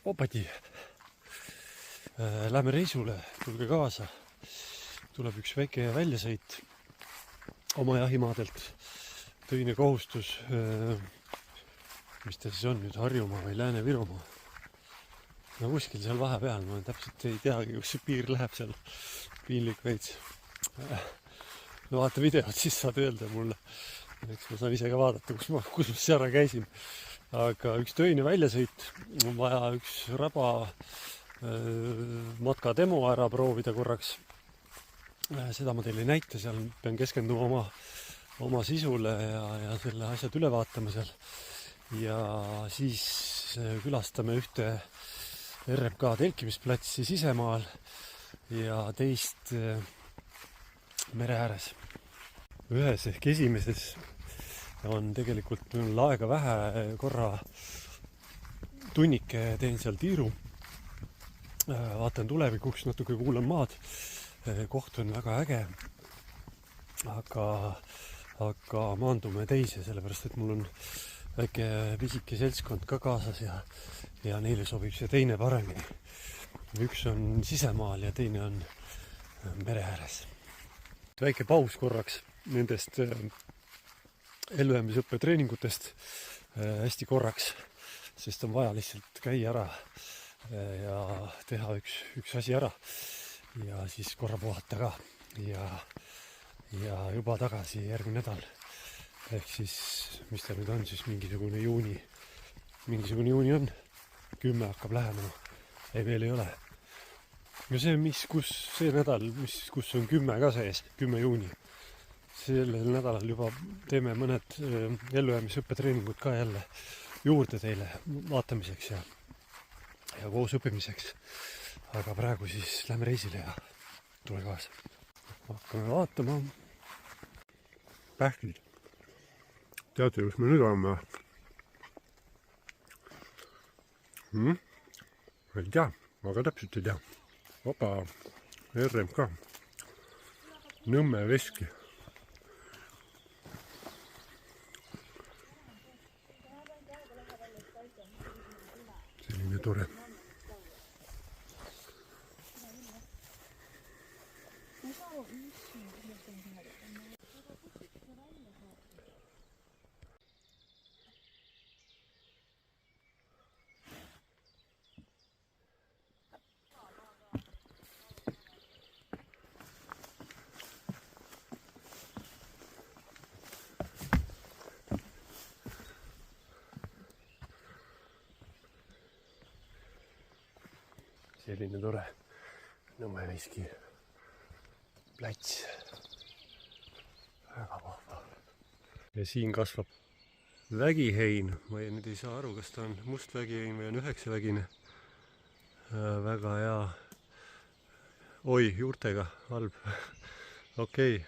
Opadi. Lähme reisule, tulge kaasa. Tuleb üks väike väljasõit oma jahimaadelt. Töine kohustus, mis ta siis on nüüd, Harjumaa või Lääne-Virumaa. No kuskil seal vahepeal, ma täpselt ei teagi, kus see piir läheb seal. Piinlik veits. No vaata videot, siis saad öelda mulle. Eks ma saan ise ka vaadata, kus ma seal käisin. Aga üks töine väljasõit, on vaja üks raba matka demo ära proovida korraks. Seda ma teile ei näita, seal pean keskenduma oma sisule ja selle asjad üle vaatama seal. Ja siis külastame ühte RMK telkimisplatsi Sisemaal ja teist mere ääres. Ühes ehk esimeses on tegelikult minul aega vähe, korra tunnike teen seal tiiru. Vaatan tulevikuks, natuke kuulan maad. Koht on väga äge. Aga maandume teise, sellepärast et mul on väike pisike seltskond ka kaasas ja neile sobib see teine paremini. Üks on Sisemaal ja teine on mere ääres. Väike paus korraks nendest ellujäämisõppe treeningutest hästi korraks, sest on vaja lihtsalt käia ära ja teha üks asi ära ja siis korra puhata ka ja juba tagasi järgmine nädal. Ehk siis, mis ta nüüd on, siis mingisugune juuni on. 10 hakkab lähenema. Ei, veel ei ole. Ja see nädal, kus on 10 ka sees, 10 juuni. Sellel nädalal juba teeme mõned ellujäämisõppetreeningud ka jälle juurde teile vaatamiseks ja koos õppimiseks. Aga praegu siis lähme reisile ja tule kaasa. Hakkame vaatama. Pähklid. Teate, kus me nüüd oleme? Ei tea, aga täpselt ei tea. Opa, RMK. Nõmme veski. Selline tore. Selline tore Nõmme veski plats. Väga vahva. Ja siin kasvab vägihein. Ma nüüd ei saa aru, kas ta on must vägihein või on 9-vägine. Väga hea. Oi, juurtega halb. Okei.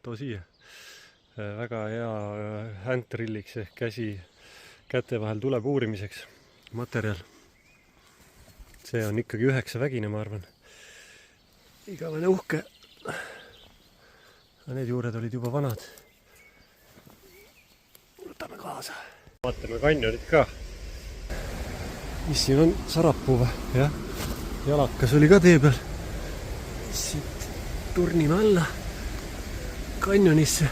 Too siia. Väga hea handtrilliks ehk käte vahel tuleb uurimiseks materjal. See on ikkagi 9-vägine, ma arvan. Igavene uhke. Need juured olid juba vanad. Võtame kaasa. Vaatame kanjonit ka. Mis siin on? Sarapuu või? Jah. Jalakas oli ka tee peal. Siit turnime alla kanjonisse.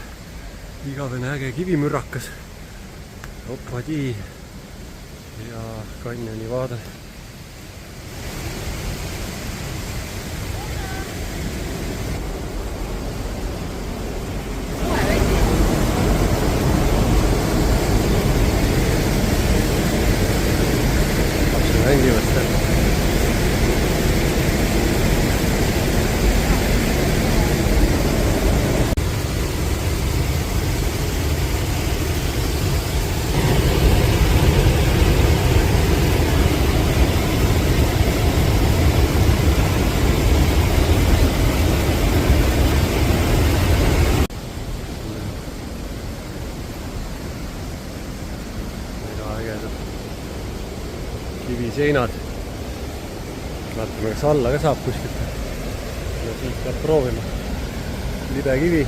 Igavene äge kivimürrakas. Opadi. Ja kanjoni vaade. Kiviseinad. Vaatame, kas alla ka saab kuskilt. Ja siit peab proovima. Libe kivi.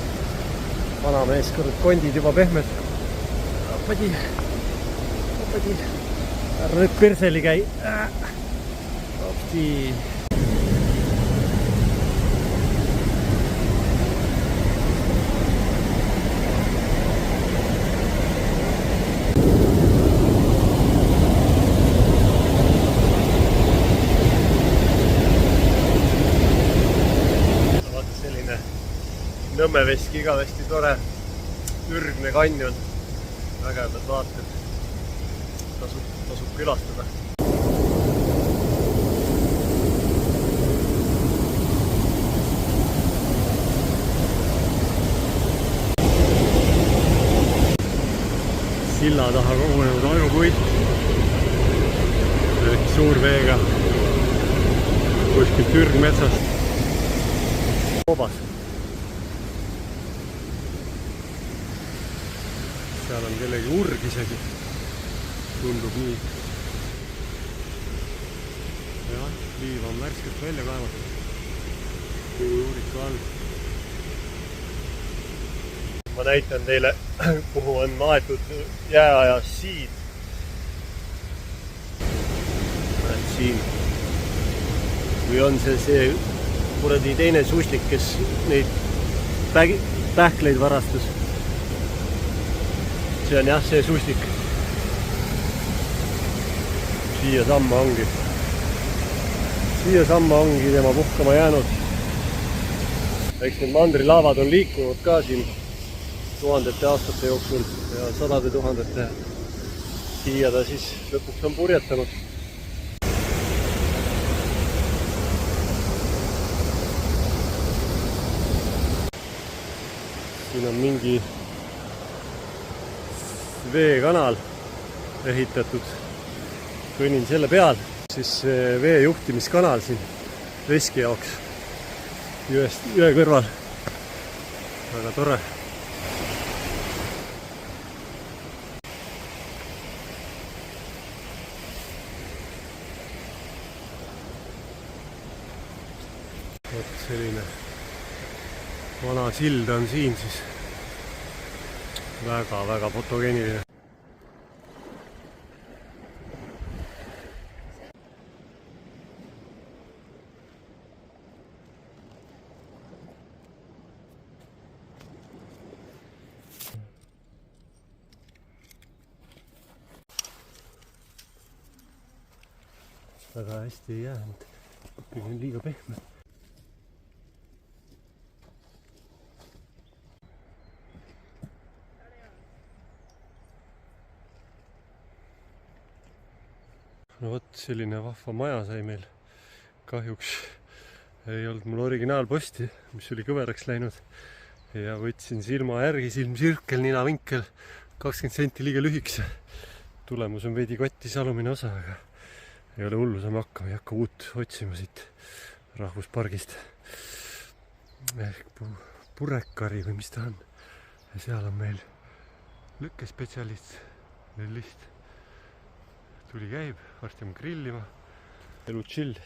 Vana mees, kondid juba pehmed. Opadi. Ära nüüd perseli käi. Opti. Nõmme veski igavesti tore ürgne kanjon, vägevad vaated, tasub külastada. Silla taha kogunenud ajupuit, suur veega, kuskilt ürgmetsast. Koobas. Seal on kellegi urg isegi, tundub nii. Jah, liiv on värskelt välja kaevatud. Uuriku all. Ma näitan teile, kuhu on maetud jääajas siid. Näed siin. Või on see kuradi teine suslik, kes neid pähkleid varastas. See on jah, see suslik. Siia samma ongi tema puhkama jäänud. Eks need mandrilaavad on liikunud ka siin tuhandete aastate jooksul ja sadade tuhandete. Siia ta siis lõpuks on purjetanud. Siin on mingi veekanal ehitatud, kõnnin selle peal, siis vee juhtimiskanal siin veski jaoks jõe kõrval, väga tore. Vot selline vana sild on siin siis. Väga fotogeeniline. Väga hästi ei jäänud. Ikkagi on liiga pehme. No vot, selline vahva maja sai meil. Kahjuks ei olnud mul originaalposti, mis oli kõveraks läinud. Ja võtsin silma järgi, silmsirkel, ninavinkel, 20 senti liiga lühikese. Tulemus on veidi kottis alumine osa, aga ei ole hullu, saame hakkama. Ei hakka uut otsima siit rahvuspargist. Ehk Purekari või mis ta on. Ja seal on meil lükkespetsialist, lillist. Tuli käib, varsti on grillima. Elu chill.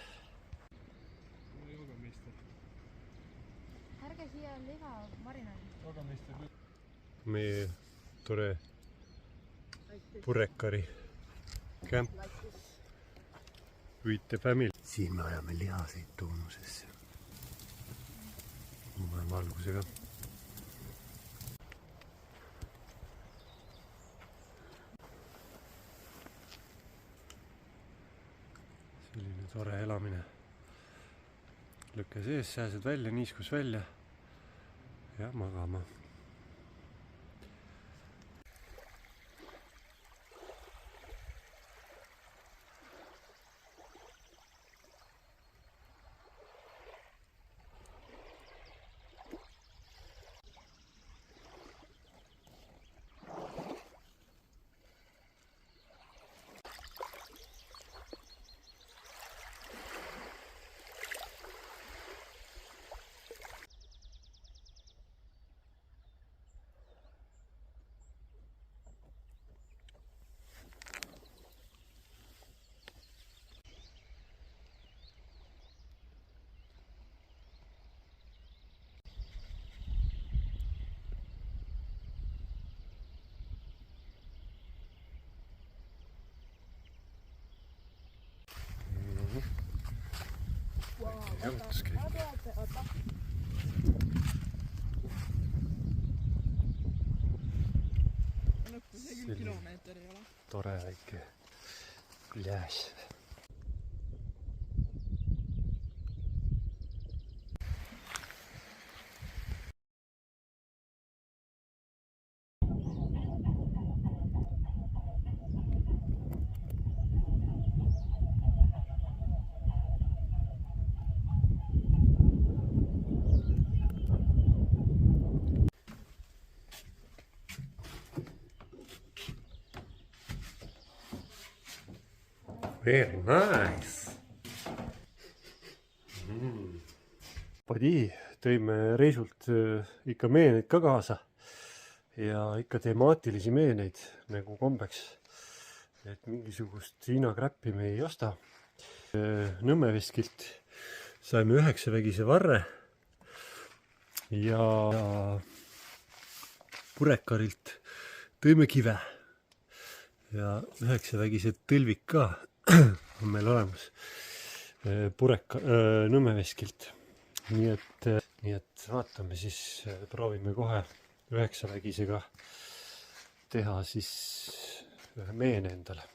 Ärge siia liha marinaadi. Meie tore Purekari camp. With the family. Siin me ajame lihaseid tuunusesse. Ma olen valgusega. Selline tore elamine. Lükke sees, sääsed välja, niiskus välja ja magama. jalutuskäik. kilomeeter ei ole. Tore väike pljääž. Very nice. Padi, tõime reisult ikka meeneid ka kaasa ja ikka temaatilisi meeneid nagu kombeks, et mingisugust Hiina kräppi me ei osta. Nõmme veskilt saime 9-vägise varre ja Purekarilt tõime kive ja 9-vägised tõlvik ka on meil olemas Nõmme veskilt. Nii et vaatame siis, proovime kohe 9-vägisega teha siis ühe meene endale.